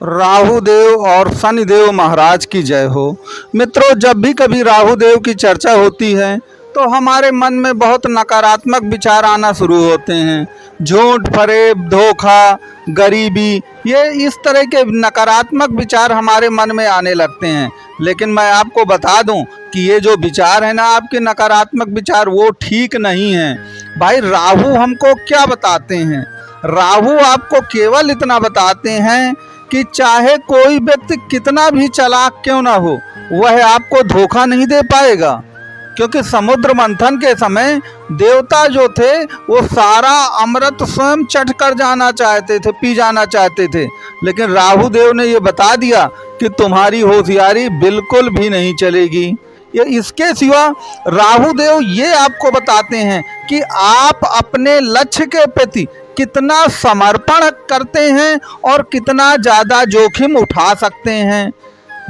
राहु देव और शनि देव महाराज की जय हो। मित्रों, जब भी कभी राहु देव की चर्चा होती है तो हमारे मन में बहुत नकारात्मक विचार आना शुरू होते हैं। झूठ, फरेब, धोखा, गरीबी, ये इस तरह के नकारात्मक विचार हमारे मन में आने लगते हैं। लेकिन मैं आपको बता दूं कि ये जो विचार है ना, आपके नकारात्मक विचार, वो ठीक नहीं हैं। भाई, राहु हमको क्या बताते हैं? राहु आपको केवल इतना बताते हैं कि चाहे कोई व्यक्ति कितना भी चालाक क्यों ना हो, वह आपको धोखा नहीं दे पाएगा। क्योंकि समुद्र मंथन के समय देवता जो थे वो सारा अमृत स्वयं चट कर जाना चाहते थे, पी जाना चाहते थे। लेकिन राहु देव ने ये बता दिया कि तुम्हारी होशियारी बिल्कुल भी नहीं चलेगी। ये इसके सिवा राहु देव ये आपको बताते हैं कि आप अपने लक्ष्य के प्रति कितना समर्पण करते हैं और कितना ज़्यादा जोखिम उठा सकते हैं।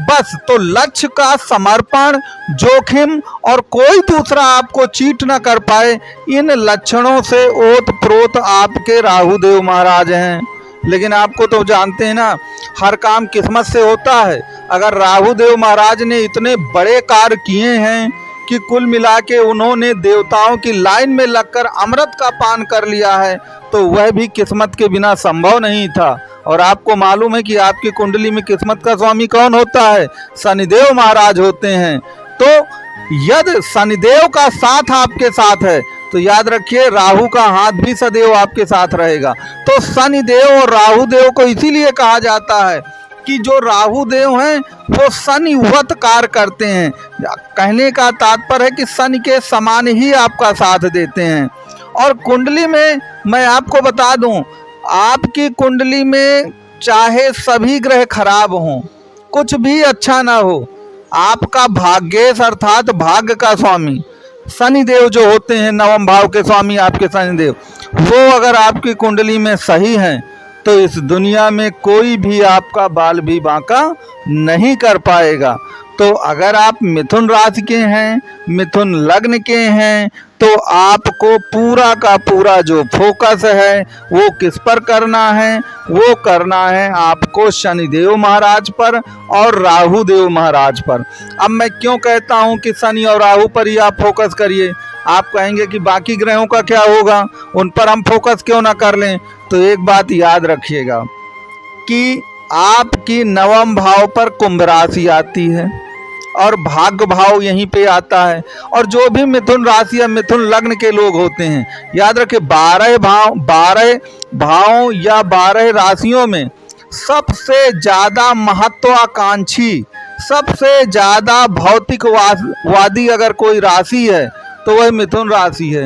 बस तो लक्ष्य का समर्पण, जोखिम और कोई दूसरा आपको चीट न कर पाए, इन लक्षणों से ओत प्रोत आपके राहु देव महाराज हैं। लेकिन आपको तो जानते हैं ना, हर काम किस्मत से होता है। अगर राहु देव महाराज ने इतने बड़े कार्य किए हैं कि कुल मिला के उन्होंने देवताओं की लाइन में लगकर अमृत का पान कर लिया है, तो वह भी किस्मत के बिना संभव नहीं था। और आपको मालूम है कि आपकी कुंडली में किस्मत का स्वामी कौन होता है? शनिदेव महाराज होते हैं। तो यदि शनिदेव का साथ आपके साथ है तो याद रखिए, राहु का हाथ भी सदैव आपके साथ रहेगा। तो शनिदेव और राहु देव को इसीलिए कहा जाता है कि जो राहु देव हैं वो शनिवत कार्य करते हैं। कहने का तात्पर्य है कि शनि के समान ही आपका साथ देते हैं। और कुंडली में मैं आपको बता दूं, आपकी कुंडली में चाहे सभी ग्रह खराब हों, कुछ भी अच्छा ना हो, आपका भाग्येश अर्थात भाग्य का स्वामी शनिदेव जो होते हैं, नवम भाव के स्वामी आपके शनिदेव, वो अगर आपकी कुंडली में सही हैं तो इस दुनिया में कोई भी आपका बाल भी बांका नहीं कर पाएगा। तो अगर आप मिथुन राशि के हैं, मिथुन लग्न के हैं, तो आपको पूरा का पूरा जो फोकस है वो किस पर करना है? वो करना है आपको शनिदेव महाराज पर और राहु देव महाराज पर। अब मैं क्यों कहता हूँ कि शनि और राहु पर ही आप फोकस करिए? आप कहेंगे कि बाकी ग्रहों का क्या होगा, उन पर हम फोकस क्यों ना कर लें? तो एक बात याद रखिएगा कि आपकी नवम भाव पर कुंभ राशि आती है और भाग्य भाव यहीं पे आता है। और जो भी मिथुन राशि या मिथुन लग्न के लोग होते हैं, याद रखें 12 भाव या 12 राशियों में सबसे ज़्यादा महत्वाकांक्षी, सबसे ज़्यादा भौतिकवादी अगर कोई राशि है तो वह मिथुन राशि है।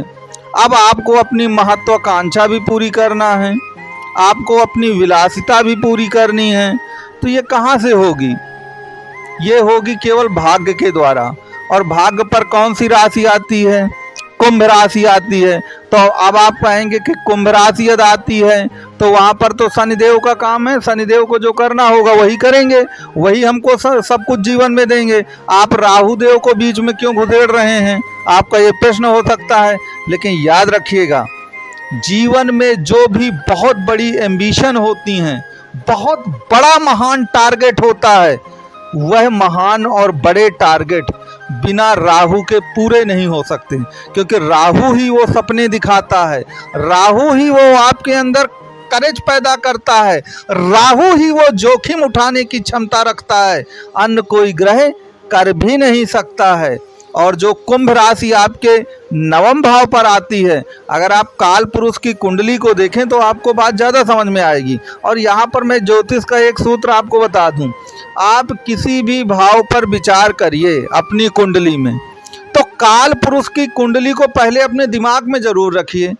अब आपको अपनी महत्वाकांक्षा भी पूरी करना है, आपको अपनी विलासिता भी पूरी करनी है। तो ये कहाँ से होगी? ये होगी केवल भाग्य के द्वारा। और भाग्य पर कौन सी राशि आती है? कुंभ राशि आती है। तो अब आप कहेंगे कि कुंभ राशि यदि आती है तो वहाँ पर तो शनिदेव का काम है, शनिदेव को जो करना होगा वही करेंगे, वही हमको सब कुछ जीवन में देंगे। आप राहु देव को बीच में क्यों घुसेड़ रहे हैं? आपका ये प्रश्न हो सकता है। लेकिन याद रखिएगा, जीवन में जो भी बहुत बड़ी एम्बिशन होती हैं, बहुत बड़ा महान टारगेट होता है, वह महान और बड़े टारगेट बिना राहु के पूरे नहीं हो सकते। क्योंकि राहु ही वो सपने दिखाता है, राहु ही वो आपके अंदर करेज पैदा करता है, राहु ही वो जोखिम उठाने की क्षमता रखता है, अन्य कोई ग्रह कर भी नहीं सकता है। और जो कुंभ राशि आपके नवम भाव पर आती है, अगर आप काल पुरुष की कुंडली को देखें तो आपको बात ज़्यादा समझ में आएगी। और यहाँ पर मैं ज्योतिष का एक सूत्र आपको बता दूं, आप किसी भी भाव पर विचार करिए अपनी कुंडली में, तो काल पुरुष की कुंडली को पहले अपने दिमाग में ज़रूर रखिए।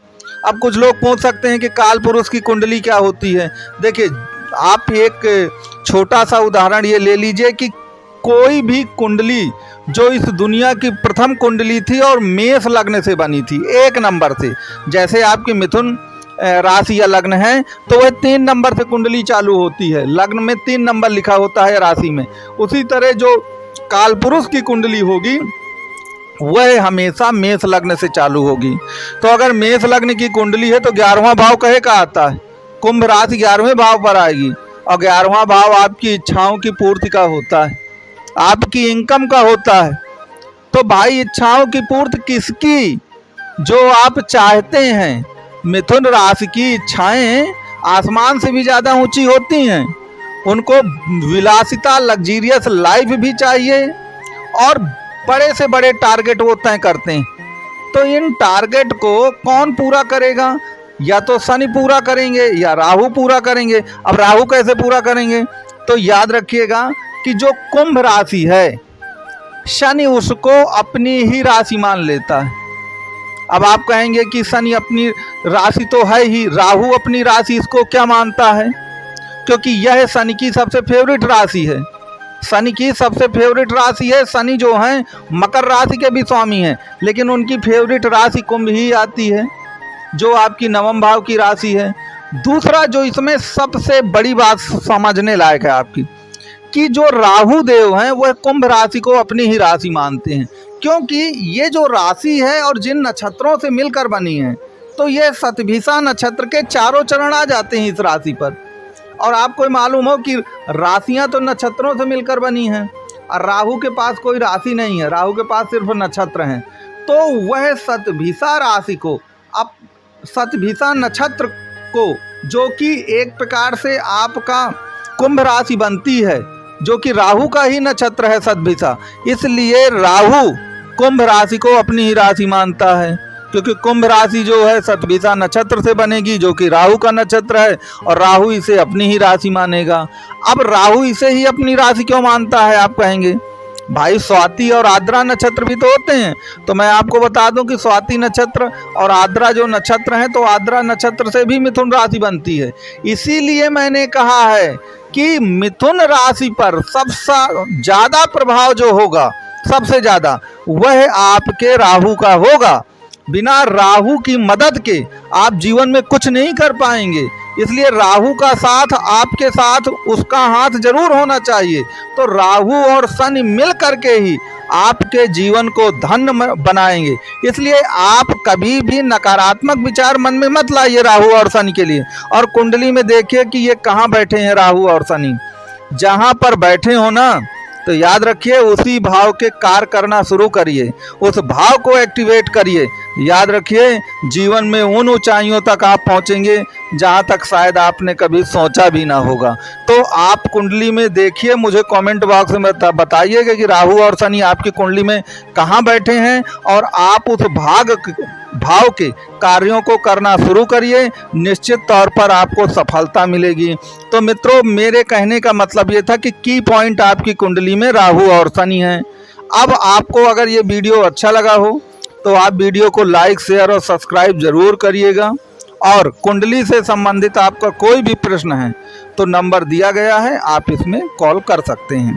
अब कुछ लोग पूछ सकते हैं कि काल पुरुष की कुंडली क्या होती है। देखिए, आप एक छोटा सा उदाहरण ये ले लीजिए कि कोई भी कुंडली जो इस दुनिया की प्रथम कुंडली थी और मेष लग्न से बनी थी, 1 नंबर से, जैसे आपकी मिथुन राशि या लग्न है तो वह 3 नंबर से कुंडली चालू होती है, लग्न में 3 नंबर लिखा होता है राशि में। उसी तरह जो काल पुरुष की कुंडली होगी वह हमेशा मेष लग्न से चालू होगी। तो अगर मेष लग्न की कुंडली है तो 11वां भाव कहे का आता है? कुंभ राशि 11वें भाव पर आएगी। और 11वां भाव आपकी इच्छाओं की पूर्ति का होता है, आपकी इनकम का होता है। तो भाई इच्छाओं की पूर्ति किसकी? जो आप चाहते हैं। मिथुन राशि की इच्छाएं आसमान से भी ज़्यादा ऊंची होती हैं। उनको विलासिता, लग्जीरियस लाइफ भी चाहिए और बड़े से बड़े टारगेट वो तय करते हैं। तो इन टारगेट को कौन पूरा करेगा? या तो शनि पूरा करेंगे या राहु पूरा करेंगे। अब राहु कैसे पूरा करेंगे? तो याद रखिएगा कि जो कुंभ राशि है, शनि उसको अपनी ही राशि मान लेता है। अब आप कहेंगे कि शनि अपनी राशि तो है ही, राहु अपनी राशि इसको क्या मानता है? क्योंकि यह शनि की सबसे फेवरेट राशि है। शनि की सबसे फेवरेट राशि है। शनि जो हैं मकर राशि के भी स्वामी हैं, लेकिन उनकी फेवरेट राशि कुंभ ही आती है, जो आपकी नवम भाव की राशि है। दूसरा जो इसमें सबसे बड़ी बात समझने लायक है आपकी, कि जो राहु देव हैं वह कुंभ राशि को अपनी ही राशि मानते हैं। क्योंकि ये जो राशि है और जिन नक्षत्रों से मिलकर बनी है, तो ये शतभिषा नक्षत्र के चारों चरण आ जाते हैं इस राशि पर। और आपको मालूम हो कि राशियां तो नक्षत्रों से मिलकर बनी हैं, और राहु के पास कोई राशि नहीं है, राहु के पास सिर्फ नक्षत्र हैं। तो वह शतभिषा राशि को, अब शतभिषा नक्षत्र को, जो कि एक प्रकार से आपका कुंभ राशि बनती है, जो कि राहु का ही नक्षत्र है शतभिषा, इसलिए राहु कुंभ राशि को अपनी ही राशि मानता है। क्योंकि कुंभ राशि जो है शतभिषा नक्षत्र से बनेगी, जो कि राहु का नक्षत्र है, और राहु इसे अपनी ही राशि मानेगा। अब राहु इसे ही अपनी राशि क्यों मानता है आप कहेंगे? भाई स्वाति और आद्रा नक्षत्र भी तो होते हैं। तो मैं आपको बता दूं कि स्वाति नक्षत्र और आद्रा जो नक्षत्र हैं, तो आद्रा नक्षत्र से भी मिथुन राशि बनती है। इसीलिए मैंने कहा है कि मिथुन राशि पर सबसे ज़्यादा प्रभाव जो होगा, सबसे ज़्यादा, वह आपके राहु का होगा। बिना राहु की मदद के आप जीवन में कुछ नहीं कर पाएंगे। इसलिए राहु का साथ, आपके साथ उसका हाथ जरूर होना चाहिए। तो राहु और शनि मिल करके ही आपके जीवन को धन्य बनाएंगे। इसलिए आप कभी भी नकारात्मक विचार मन में मत लाइए राहु और शनि के लिए। और कुंडली में देखिए कि ये कहाँ बैठे हैं राहु और शनि। जहाँ पर बैठे हो ना, तो याद रखिए उसी भाव के कार्य करना शुरू करिए, उस भाव को एक्टिवेट करिए। याद रखिए जीवन में उन ऊंचाइयों तक आप पहुंचेंगे जहां तक शायद आपने कभी सोचा भी ना होगा। तो आप कुंडली में देखिए, मुझे कमेंट बॉक्स में बताइएगा कि राहु और शनि आपकी कुंडली में कहां बैठे हैं, और आप उस भाव के कार्यों को करना शुरू करिए। निश्चित तौर पर आपको सफलता मिलेगी। तो मित्रों, मेरे कहने का मतलब ये था कि की पॉइंट आपकी कुंडली में राहु और शनि हैं। अब आपको अगर ये वीडियो अच्छा लगा हो तो आप वीडियो को लाइक, शेयर और सब्सक्राइब जरूर करिएगा। और कुंडली से संबंधित आपका कोई भी प्रश्न है तो नंबर दिया गया है, आप इसमें कॉल कर सकते हैं।